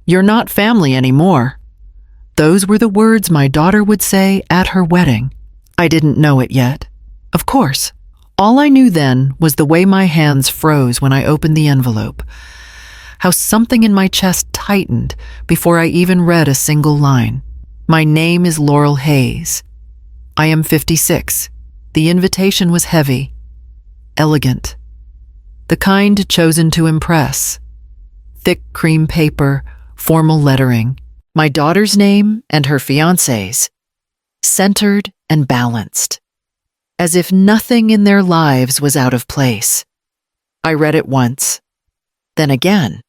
"You're not family anymore." Those were the words my daughter would say at her wedding. I didn't know it yet. Of course, all I knew then was the way my hands froze when I opened the envelope, how something in my chest tightened before I even read a single line. My name is Laurel Hayes. I am 56. The invitation was heavy, elegant, the kind chosen to impress. Thick cream paper, formal lettering, my daughter's name and her fiancé's, centered and balanced, as if nothing in their lives was out of place. I read it once, then again.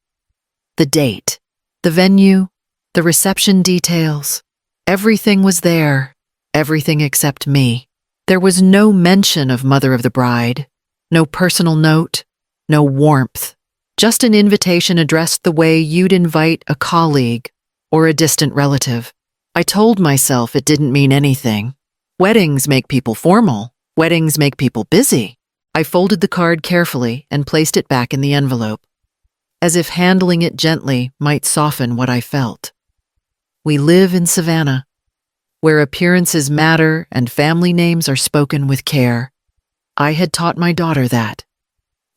The date, the venue, the reception details, everything was there, everything except me. There was no mention of mother of the bride, no personal note, no warmth, just an invitation addressed the way you'd invite a colleague or a distant relative. I told myself it didn't mean anything. Weddings make people formal. Weddings make people busy. I folded the card carefully and placed it back in the envelope, as if handling it gently might soften what I felt. We live in Savannah, where appearances matter and family names are spoken with care. I had taught my daughter that.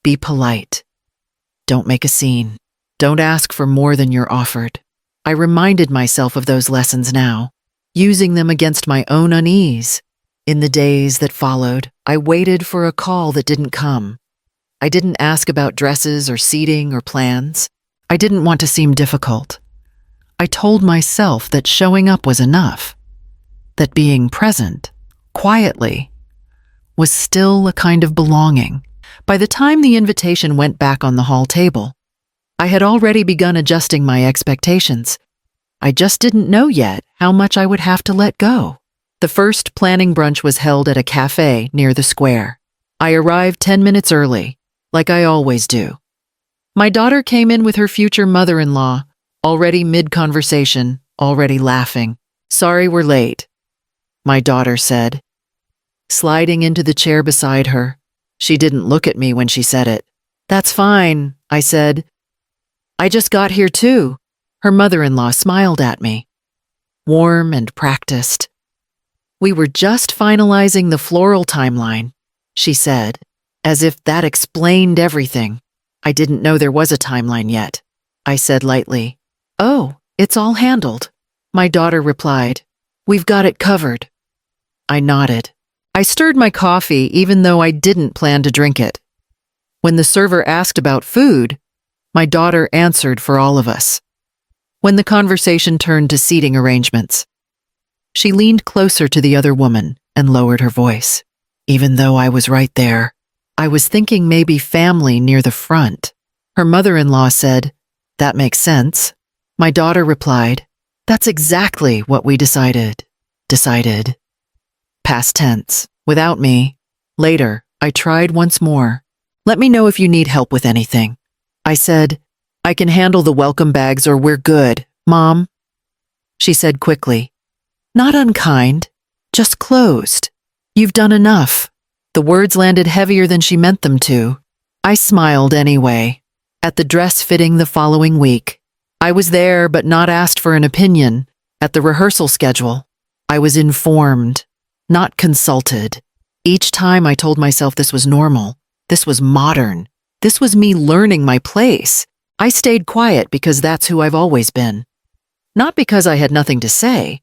Be polite. Don't make a scene. Don't ask for more than you're offered. I reminded myself of those lessons now, using them against my own unease. In the days that followed, I waited for a call that didn't come. I didn't ask about dresses or seating or plans. I didn't want to seem difficult. I told myself that showing up was enough, that being present, quietly, was still a kind of belonging. By the time the invitation went back on the hall table, I had already begun adjusting my expectations. I just didn't know yet how much I would have to let go. The first planning brunch was held at a cafe near the square. I arrived 10 minutes early, like I always do. My daughter came in with her future mother-in-law, already mid-conversation, already laughing. "Sorry we're late," my daughter said. Sliding into the chair beside her, she didn't look at me when she said it. "That's fine," I said. "I just got here too." Her mother-in-law smiled at me, warm and practiced. "We were just finalizing the floral timeline," she said, as if that explained everything. "I didn't know there was a timeline yet," I said lightly. "Oh, it's all handled," my daughter replied. "We've got it covered." I nodded. I stirred my coffee even though I didn't plan to drink it. When the server asked about food, my daughter answered for all of us. When the conversation turned to seating arrangements, she leaned closer to the other woman and lowered her voice. Even though I was right there, I was thinking maybe family near the front. Her mother-in-law said, "That makes sense." My daughter replied, "That's exactly what we decided." Decided. Past tense. Without me. Later, I tried once more. "Let me know if you need help with anything." I said, "I can handle the welcome bags or we're good, Mom." She said quickly, "Not unkind, just closed. You've done enough." The words landed heavier than she meant them to. I smiled anyway. At the dress fitting the following week, I was there but not asked for an opinion. At the rehearsal schedule, I was informed, not consulted. Each time I told myself this was normal, this was modern, this was me learning my place. I stayed quiet because that's who I've always been. Not because I had nothing to say,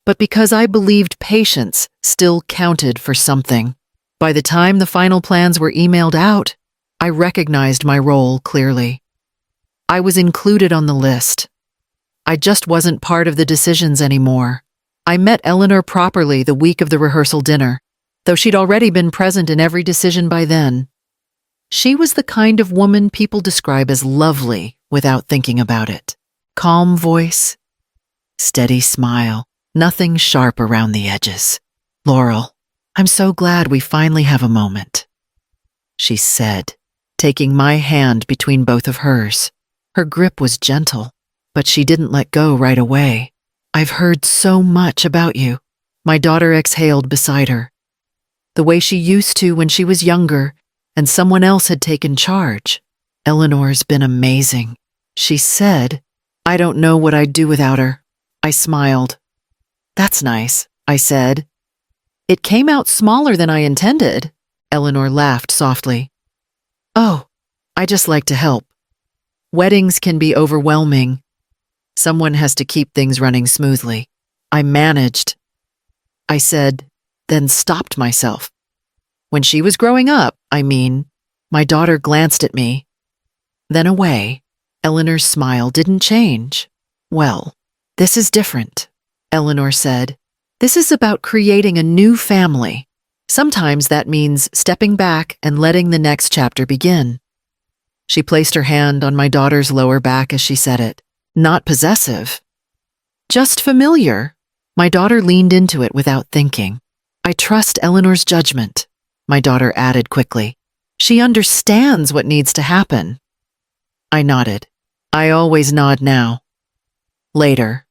but because I believed patience still counted for something. By the time the final plans were emailed out, I recognized my role clearly. I was included on the list. I just wasn't part of the decisions anymore. I met Eleanor properly the week of the rehearsal dinner, though she'd already been present in every decision by then. She was the kind of woman people describe as lovely without thinking about it. Calm voice, steady smile, nothing sharp around the edges. "Laurel, I'm so glad we finally have a moment," she said, taking my hand between both of hers. Her grip was gentle, but she didn't let go right away. "I've heard so much about you." My daughter exhaled beside her, the way she used to when she was younger and someone else had taken charge. "Eleanor's been amazing," she said. I don't know what I'd do without her. I smiled. That's nice, I said. It came out smaller than I intended. Eleanor laughed softly. Oh, I just like to help. Weddings can be overwhelming. Someone has to keep things running smoothly. I managed. I said, then stopped myself. When she was growing up, my daughter glanced at me, then away. Eleanor's smile didn't change. Well, this is different, Eleanor said. This is about creating a new family. Sometimes that means stepping back and letting the next chapter begin. She placed her hand on my daughter's lower back as she said it. Not possessive. Just familiar. My daughter leaned into it without thinking. I trust Eleanor's judgment, my daughter added quickly. She understands what needs to happen. I nodded. I always nod now. Later,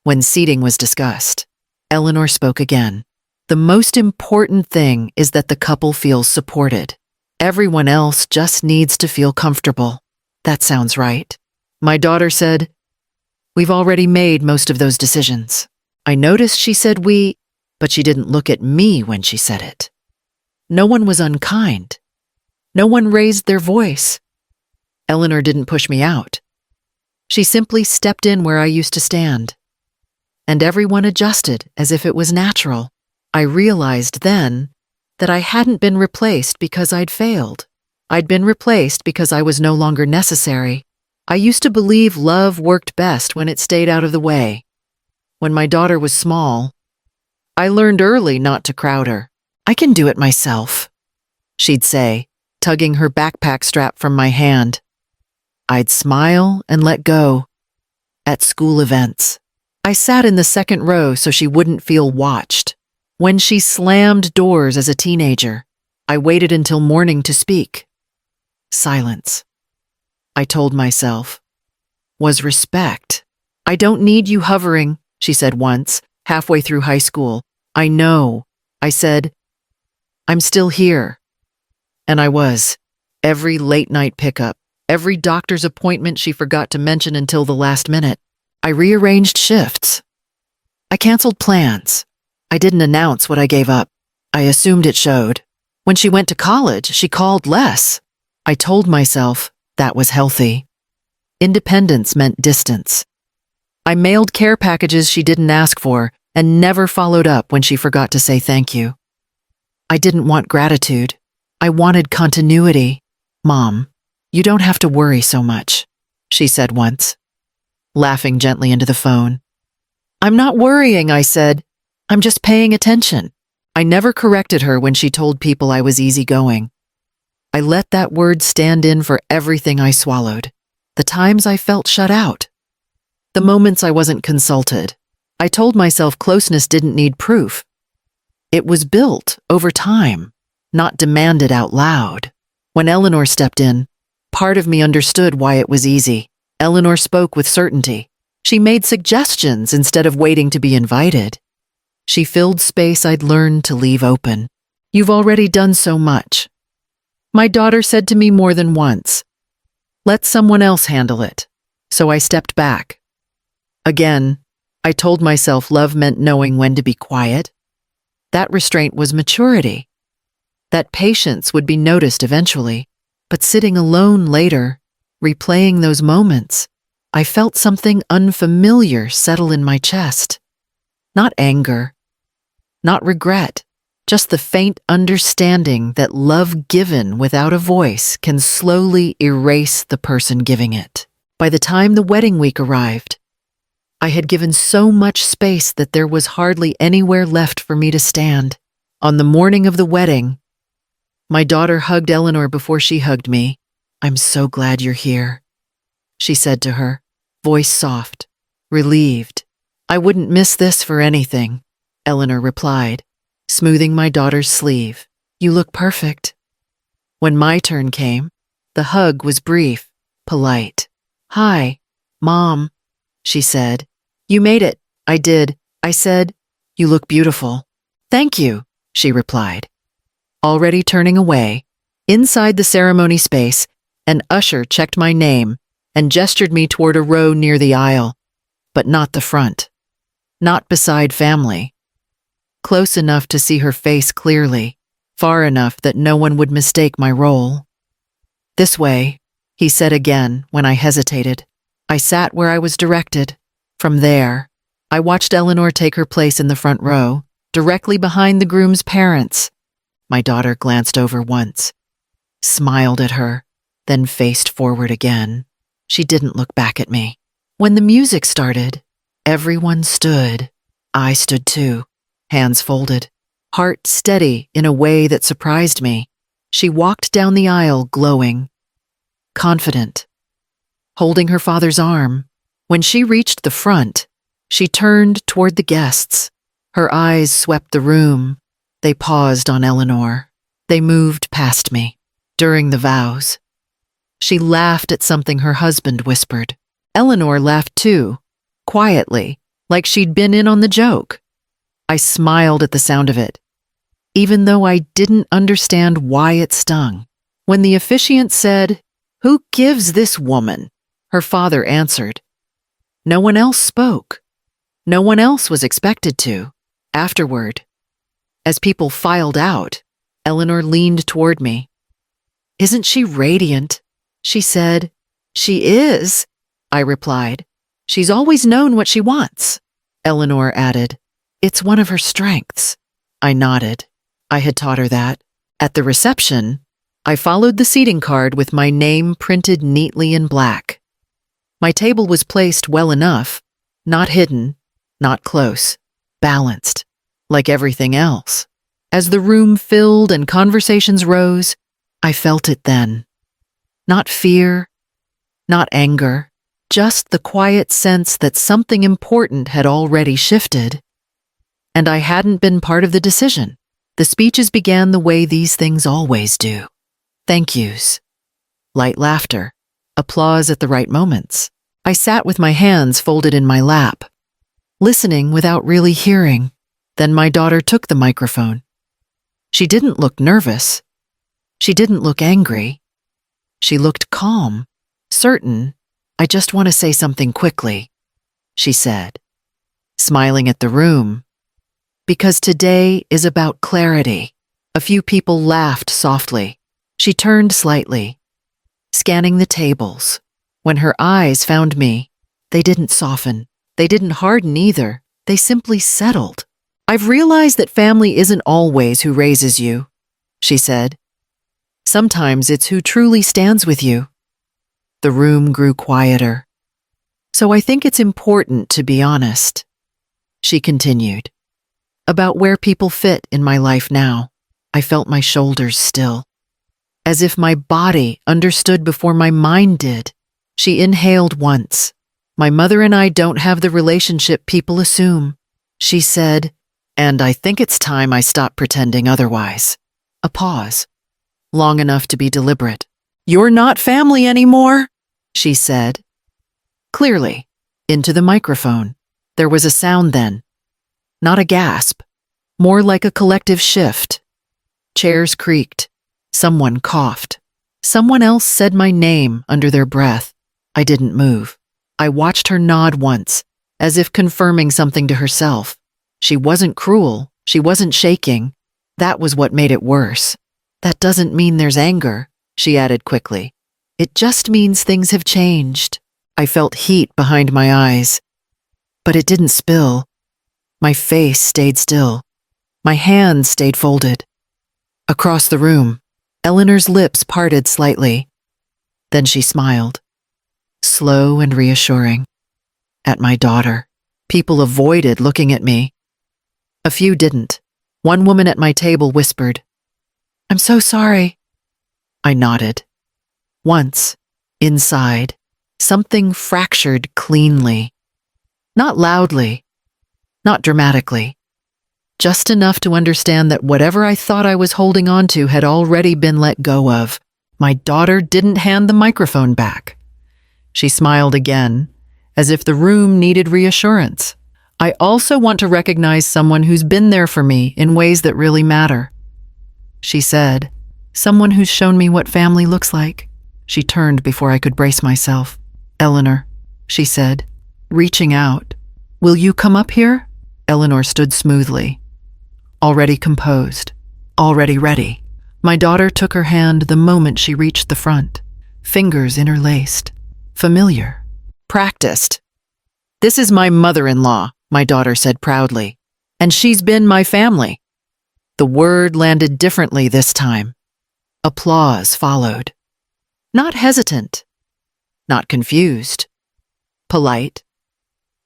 when seating was discussed, Eleanor spoke again. The most important thing is that the couple feels supported. Everyone else just needs to feel comfortable. That sounds right. My daughter said, We've already made most of those decisions. I noticed she said we, but she didn't look at me when she said it. No one was unkind. No one raised their voice. Eleanor didn't push me out. She simply stepped in where I used to stand. And everyone adjusted as if it was natural. I realized then that I hadn't been replaced because I'd failed. I'd been replaced because I was no longer necessary. I used to believe love worked best when it stayed out of the way. When my daughter was small, I learned early not to crowd her. I can do it myself, she'd say, tugging her backpack strap from my hand. I'd smile and let go. At school events, I sat in the second row so she wouldn't feel watched. When she slammed doors as a teenager, I waited until morning to speak. Silence, I told myself, was respect. I don't need you hovering, she said once, halfway through high school. I know, I said. I'm still here. And I was. Every late-night pickup, every doctor's appointment she forgot to mention until the last minute. I rearranged shifts. I canceled plans. I didn't announce what I gave up. I assumed it showed. When she went to college, she called less. I told myself that was healthy. Independence meant distance. I mailed care packages she didn't ask for and never followed up when she forgot to say thank you. I didn't want gratitude. I wanted continuity. Mom, you don't have to worry so much, she said once, laughing gently into the phone. I'm not worrying, I said. I'm just paying attention. I never corrected her when she told people I was easygoing. I let that word stand in for everything I swallowed. The times I felt shut out. The moments I wasn't consulted. I told myself closeness didn't need proof. It was built over time, not demanded out loud. When Eleanor stepped in, part of me understood why it was easy. Eleanor spoke with certainty. She made suggestions instead of waiting to be invited. She filled space I'd learned to leave open. You've already done so much. My daughter said to me more than once, let someone else handle it. So I stepped back. Again, I told myself love meant knowing when to be quiet. That restraint was maturity. That patience would be noticed eventually. But sitting alone later, replaying those moments, I felt something unfamiliar settle in my chest. Not anger, not regret, just the faint understanding that love given without a voice can slowly erase the person giving it. By the time the wedding week arrived, I had given so much space that there was hardly anywhere left for me to stand. On the morning of the wedding, my daughter hugged Eleanor before she hugged me. I'm so glad you're here, she said to her, voice soft, relieved. I wouldn't miss this for anything, Eleanor replied, smoothing my daughter's sleeve. You look perfect. When my turn came, the hug was brief, polite. Hi, Mom, she said. You made it. I did. I said, you look beautiful. Thank you, she replied. Already turning away, inside the ceremony space, an usher checked my name and gestured me toward a row near the aisle, but not the front. Not beside family. Close enough to see her face clearly, far enough that no one would mistake my role. "This way," he said again when I hesitated. I sat where I was directed. From there, I watched Eleanor take her place in the front row, directly behind the groom's parents. My daughter glanced over once, smiled at her, then faced forward again. She didn't look back at me. When the music started, everyone stood. I stood too, hands folded, heart steady in a way that surprised me. She walked down the aisle glowing, confident, holding her father's arm. When she reached the front, she turned toward the guests. Her eyes swept the room. They paused on Eleanor. They moved past me. During the vows, she laughed at something her husband whispered. Eleanor laughed too, quietly, like she'd been in on the joke. I smiled at the sound of it, even though I didn't understand why it stung. When the officiant said, "Who gives this woman?" her father answered. No one else spoke. No one else was expected to. Afterward, as people filed out, Eleanor leaned toward me. "Isn't she radiant?" she said. "She is," I replied. "She's always known what she wants." Eleanor added, "It's one of her strengths." I nodded. I had taught her that. At the reception, I followed the seating card with my name printed neatly in black. My table was placed well enough, not hidden, not close, balanced, like everything else. As the room filled and conversations rose, I felt it then. Not fear, not anger, just the quiet sense that something important had already shifted. And I hadn't been part of the decision. The speeches began the way these things always do. Thank yous. Light laughter. Applause at the right moments. I sat with my hands folded in my lap, listening without really hearing. Then my daughter took the microphone. She didn't look nervous. She didn't look angry. She looked calm, certain. "I just want to say something quickly," she said, smiling at the room. "Because today is about clarity." A few people laughed softly. She turned slightly, scanning the tables. When her eyes found me, they didn't soften. They didn't harden either. They simply settled. "I've realized that family isn't always who raises you," she said. "Sometimes it's who truly stands with you." The room grew quieter. "So I think it's important to be honest," she continued, "about where people fit in my life now." I felt my shoulders still, as if my body understood before my mind did. She inhaled once. "My mother and I don't have the relationship people assume," she said, "and I think it's time I stop pretending otherwise." A pause, long enough to be deliberate. "You're not family anymore," she said, clearly, into the microphone. There was a sound then, not a gasp, more like a collective shift. Chairs creaked. Someone coughed. Someone else said my name under their breath. I didn't move. I watched her nod once, as if confirming something to herself. She wasn't cruel. She wasn't shaking. That was what made it worse. "That doesn't mean there's anger," she added quickly. "It just means things have changed." I felt heat behind my eyes, but it didn't spill. My face stayed still. My hands stayed folded. Across the room, Eleanor's lips parted slightly. Then she smiled, slow and reassuring, at my daughter. People avoided looking at me. A few didn't. One woman at my table whispered, "I'm so sorry." I nodded. Once, inside, something fractured cleanly. Not loudly, not dramatically. Just enough to understand that whatever I thought I was holding on to had already been let go of. My daughter didn't hand the microphone back. She smiled again, as if the room needed reassurance. "I also want to recognize someone who's been there for me in ways that really matter," she said. "Someone who's shown me what family looks like." She turned before I could brace myself. Eleanor, she said, reaching out. Will you come up here? Eleanor stood smoothly, already composed, already ready. My daughter took her hand the moment she reached the front, fingers interlaced, familiar, practiced. This is my mother-in-law, my daughter said proudly, and she's been my family. The word landed differently this time. Applause followed. Not hesitant, not confused, polite,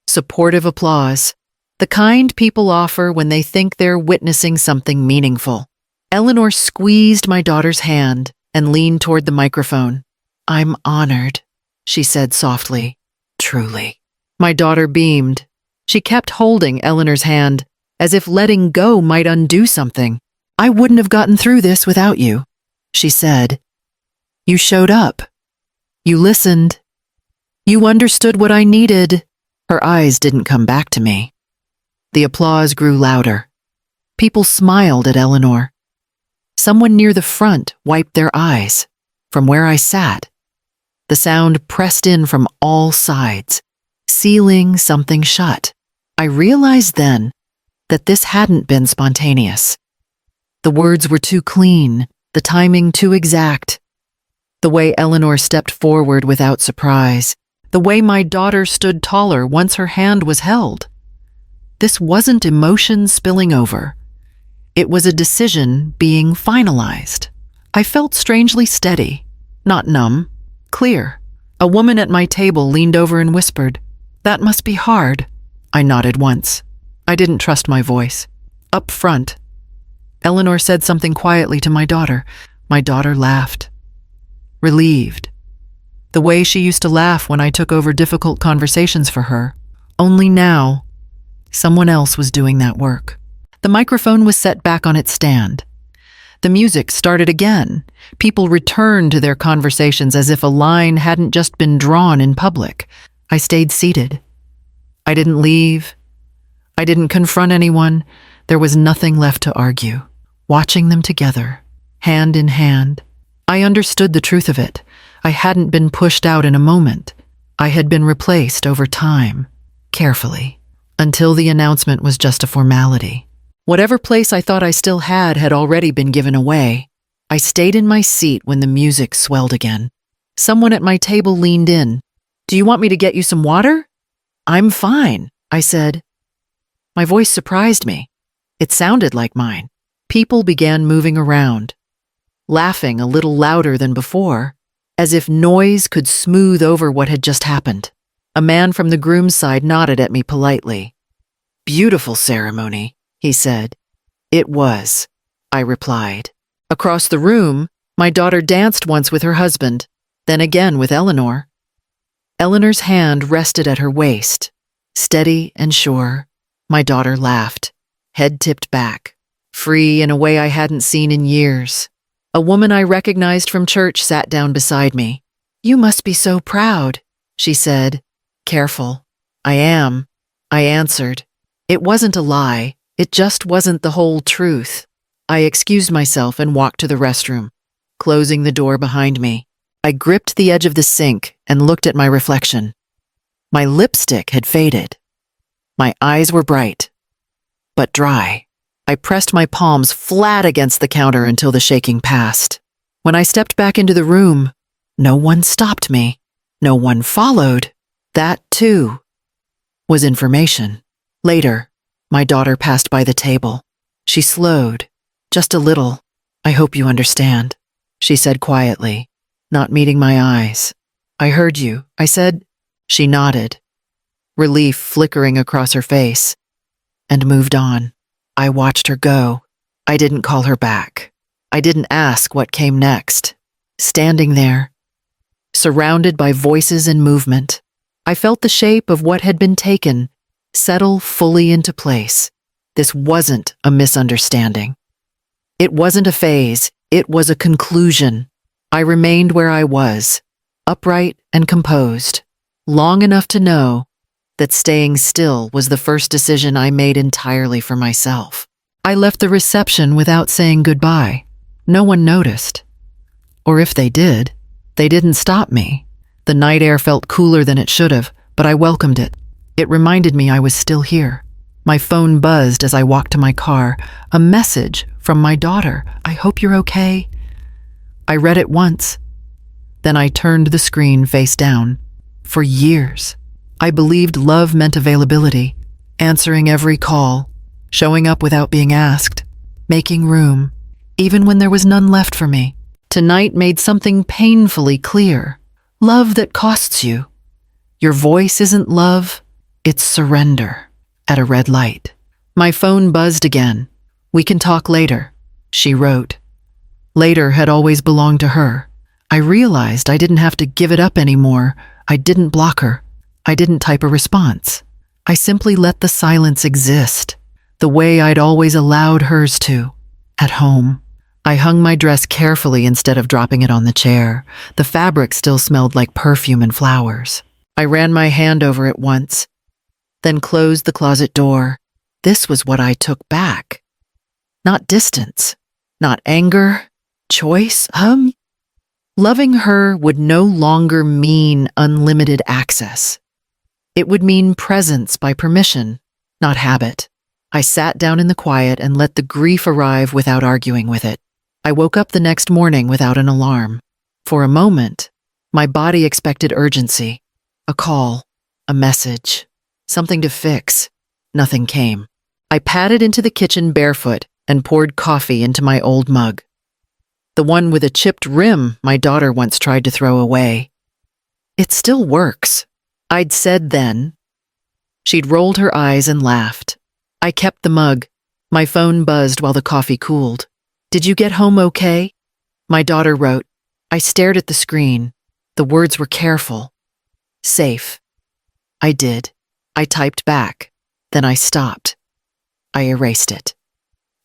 supportive applause, the kind people offer when they think they're witnessing something meaningful. Eleanor squeezed my daughter's hand and leaned toward the microphone. I'm honored, she said softly. Truly. My daughter beamed. She kept holding Eleanor's hand, as if letting go might undo something. I wouldn't have gotten through this without you, she said. You showed up. You listened. You understood what I needed. Her eyes didn't come back to me. The applause grew louder. People smiled at Eleanor. Someone near the front wiped their eyes. From where I sat, the sound pressed in from all sides, sealing something shut. I realized then that this hadn't been spontaneous. The words were too clean, the timing too exact. The way Eleanor stepped forward without surprise, the way my daughter stood taller once her hand was held. This wasn't emotion spilling over. It was a decision being finalized. I felt strangely steady, not numb, clear. A woman at my table leaned over and whispered, "That must be hard." I nodded once. I didn't trust my voice. Up front, Eleanor said something quietly to my daughter. My daughter laughed. Relieved. The way she used to laugh when I took over difficult conversations for her. Only now, someone else was doing that work. The microphone was set back on its stand. The music started again. People returned to their conversations as if a line hadn't just been drawn in public. I stayed seated. I didn't leave. I didn't confront anyone. There was nothing left to argue. Watching them together, hand in hand, I understood the truth of it. I hadn't been pushed out in a moment. I had been replaced over time, carefully, until the announcement was just a formality. Whatever place I thought I still had already been given away. I stayed in my seat when the music swelled again. Someone at my table leaned in. "Do you want me to get you some water?" "I'm fine," I said. My voice surprised me. It sounded like mine. People began moving around, laughing a little louder than before, as if noise could smooth over what had just happened. A man from the groom's side nodded at me politely. "Beautiful ceremony," he said. "It was," I replied. Across the room, my daughter danced once with her husband, then again with Eleanor. Eleanor's hand rested at her waist, steady and sure. My daughter laughed, head tipped back, free in a way I hadn't seen in years. A woman I recognized from church sat down beside me. "You must be so proud," she said. "Careful." "I am," I answered. It wasn't a lie. It just wasn't the whole truth. I excused myself and walked to the restroom, closing the door behind me. I gripped the edge of the sink and looked at my reflection. My lipstick had faded. My eyes were bright, but dry. I pressed my palms flat against the counter until the shaking passed. When I stepped back into the room, no one stopped me. No one followed. That, too, was information. Later, my daughter passed by the table. She slowed, just a little. "I hope you understand," she said quietly, not meeting my eyes. "I heard you," I said. She nodded, relief flickering across her face, and moved on. I watched her go. I didn't call her back. I didn't ask what came next. Standing there, surrounded by voices and movement, I felt the shape of what had been taken settle fully into place. This wasn't a misunderstanding. It wasn't a phase. It was a conclusion. I remained where I was, upright and composed, long enough to know that staying still was the first decision I made entirely for myself. I left the reception without saying goodbye. No one noticed. Or if they did, they didn't stop me. The night air felt cooler than it should have, but I welcomed it. It reminded me I was still here. My phone buzzed as I walked to my car. A message from my daughter. "I hope you're okay." I read it once. Then I turned the screen face down. For years, I believed love meant availability, answering every call, showing up without being asked, making room, even when there was none left for me. Tonight made something painfully clear. Love that costs you. Your voice isn't love, it's surrender. At a red light. My phone buzzed again. "We can talk later," she wrote. Later had always belonged to her. I realized I didn't have to give it up anymore. I didn't block her. I didn't type a response. I simply let the silence exist, the way I'd always allowed hers to. At home, I hung my dress carefully instead of dropping it on the chair. The fabric still smelled like perfume and flowers. I ran my hand over it once, then closed the closet door. This was what I took back. Not distance, not anger, choice. Loving her would no longer mean unlimited access. It would mean presence by permission, not habit. I sat down in the quiet and let the grief arrive without arguing with it. I woke up the next morning without an alarm. For a moment, my body expected urgency. A call, a message, something to fix. Nothing came. I padded into the kitchen barefoot and poured coffee into my old mug. The one with a chipped rim my daughter once tried to throw away. "It still works," I'd said then. She'd rolled her eyes and laughed. I kept the mug. My phone buzzed while the coffee cooled. "Did you get home okay?" My daughter wrote. I stared at the screen. The words were careful. "Safe." I did. I typed back. Then I stopped. I erased it.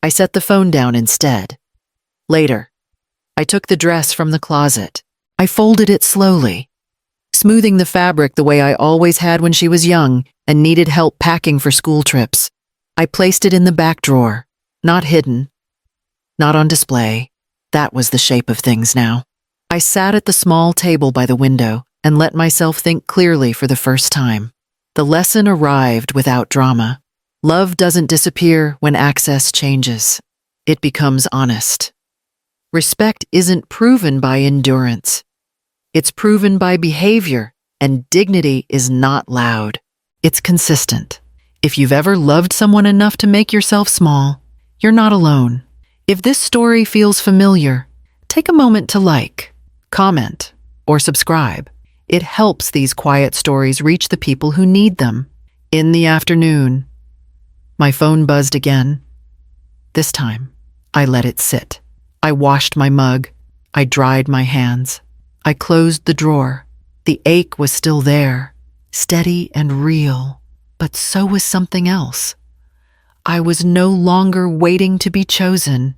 I set the phone down instead. Later, I took the dress from the closet. I folded it slowly, smoothing the fabric the way I always had when she was young and needed help packing for school trips. I placed it in the back drawer, not hidden, not on display. That was the shape of things now. I sat at the small table by the window and let myself think clearly for the first time. The lesson arrived without drama. Love doesn't disappear when access changes. It becomes honest. Respect isn't proven by endurance. It's proven by behavior, and dignity is not loud. It's consistent. If you've ever loved someone enough to make yourself small, you're not alone. If this story feels familiar, take a moment to like, comment, or subscribe. It helps these quiet stories reach the people who need them. In the afternoon, my phone buzzed again. This time, I let it sit. I washed my mug. I dried my hands. I closed the drawer. The ache was still there, steady and real, but so was something else. I was no longer waiting to be chosen.